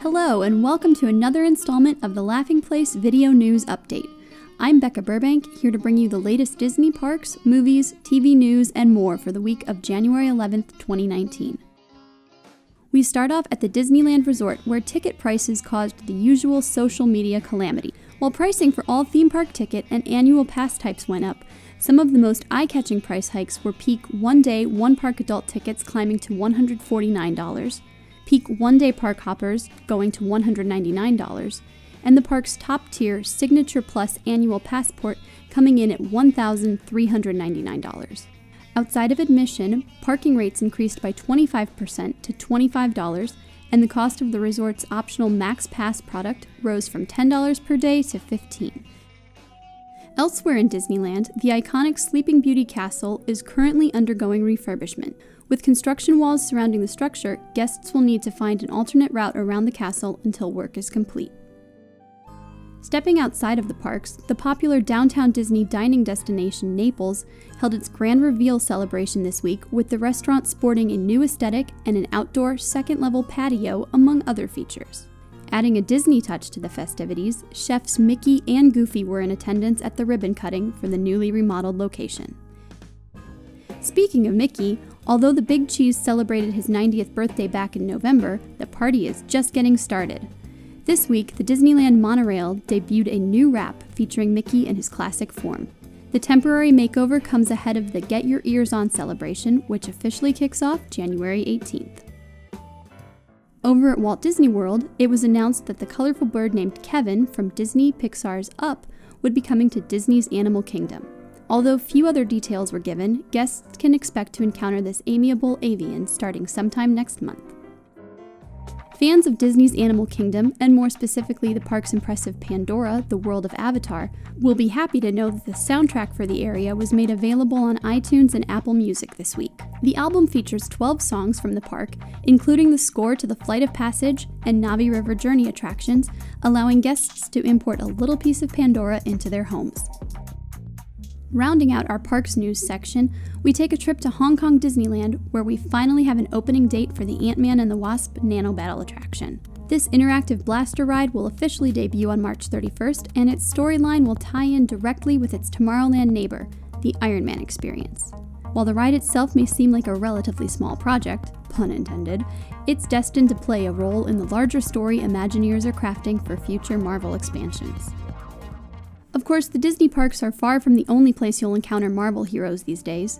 Hello, and welcome to another installment of the Laughing Place Video News Update. I'm Becca Burbank, here to bring you the latest Disney parks, movies, TV news, and more for the week of January 11th, 2019. We start off at the Disneyland Resort, where ticket prices caused the usual social media calamity. While pricing for all theme park ticket and annual pass types went up, some of the most eye-catching price hikes were peak one-day, one-park adult tickets climbing to $149, peak one-day park hoppers going to $199, and the park's top-tier Signature Plus annual passport coming in at $1,399. Outside of admission, parking rates increased by 25% to $25, and the cost of the resort's optional Max Pass product rose from $10 per day to $15. Elsewhere in Disneyland, the iconic Sleeping Beauty Castle is currently undergoing refurbishment. With construction walls surrounding the structure, guests will need to find an alternate route around the castle until work is complete. Stepping outside of the parks, the popular downtown Disney dining destination Naples held its grand reveal celebration this week, with the restaurant sporting a new aesthetic and an outdoor second-level patio, among other features. Adding a Disney touch to the festivities, chefs Mickey and Goofy were in attendance at the ribbon cutting for the newly remodeled location. Speaking of Mickey, although the Big Cheese celebrated his 90th birthday back in November, the party is just getting started. This week, the Disneyland Monorail debuted a new wrap featuring Mickey in his classic form. The temporary makeover comes ahead of the Get Your Ears On celebration, which officially kicks off January 18th. Over at Walt Disney World, it was announced that the colorful bird named Kevin from Disney Pixar's Up would be coming to Disney's Animal Kingdom. Although few other details were given, guests can expect to encounter this amiable avian starting sometime next month. Fans of Disney's Animal Kingdom, and more specifically the park's impressive Pandora, the world of Avatar, will be happy to know that the soundtrack for the area was made available on iTunes and Apple Music this week. The album features 12 songs from the park, including the score to the Flight of Passage and Navi River Journey attractions, allowing guests to import a little piece of Pandora into their homes. Rounding out our parks news section, we take a trip to Hong Kong Disneyland, where we finally have an opening date for the Ant-Man and the Wasp Nano Battle attraction. This interactive blaster ride will officially debut on March 31st, and its storyline will tie in directly with its Tomorrowland neighbor, the Iron Man experience. While the ride itself may seem like a relatively small project, pun intended, it's destined to play a role in the larger story Imagineers are crafting for future Marvel expansions. Of course, the Disney parks are far from the only place you'll encounter Marvel heroes these days.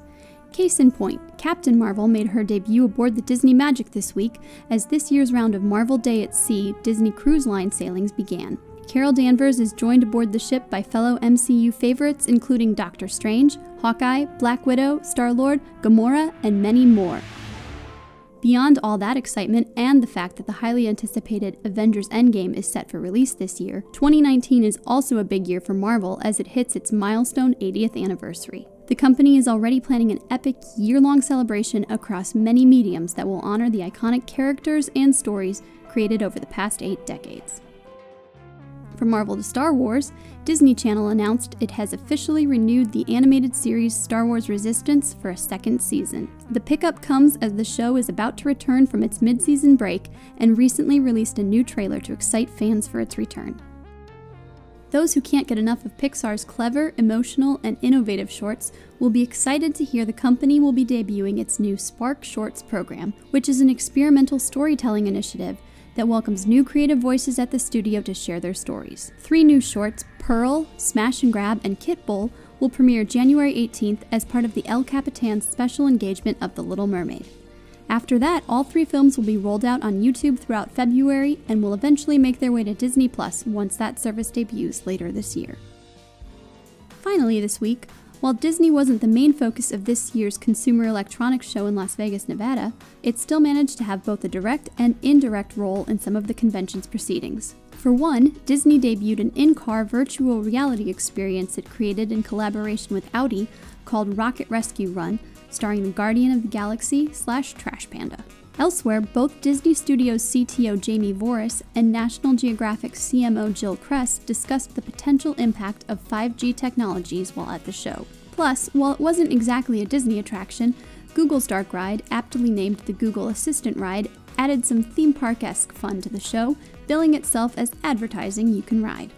Case in point, Captain Marvel made her debut aboard the Disney Magic this week as this year's round of Marvel Day at Sea Disney Cruise Line sailings began. Carol Danvers is joined aboard the ship by fellow MCU favorites including Doctor Strange, Hawkeye, Black Widow, Star-Lord, Gamora, and many more. Beyond all that excitement and the fact that the highly anticipated Avengers Endgame is set for release this year, 2019 is also a big year for Marvel as it hits its milestone 80th anniversary. The company is already planning an epic year-long celebration across many mediums that will honor the iconic characters and stories created over the past 8 decades. From Marvel to Star Wars, Disney Channel announced it has officially renewed the animated series Star Wars Resistance for a second season. The pickup comes as the show is about to return from its mid-season break and recently released a new trailer to excite fans for its return. Those who can't get enough of Pixar's clever, emotional, and innovative shorts will be excited to hear the company will be debuting its new SparkShorts program, which is an experimental storytelling initiative that welcomes new creative voices at the studio to share their stories. 3 new shorts, Pearl, Smash and Grab, and Kit Bull, will premiere January 18th as part of the El Capitan's special engagement of The Little Mermaid. After that, all 3 films will be rolled out on YouTube throughout February and will eventually make their way to Disney Plus once that service debuts later this year. Finally this week, while Disney wasn't the main focus of this year's Consumer Electronics Show in Las Vegas, Nevada, it still managed to have both a direct and indirect role in some of the convention's proceedings. For one, Disney debuted an in-car virtual reality experience it created in collaboration with Audi called Rocket Rescue Run, starring the Guardian of the Galaxy / Trash Panda. Elsewhere, both Disney Studios CTO Jamie Voris and National Geographic CMO Jill Kress discussed the potential impact of 5G technologies while at the show. Plus, while it wasn't exactly a Disney attraction, Google's dark ride, aptly named the Google Assistant Ride, added some theme park-esque fun to the show, billing itself as advertising you can ride.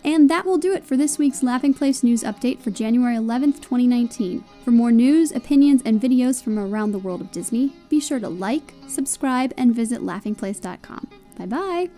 And that will do it for this week's Laughing Place News Update for January 11th, 2019. For more news, opinions, and videos from around the world of Disney, be sure to like, subscribe, and visit laughingplace.com. Bye-bye!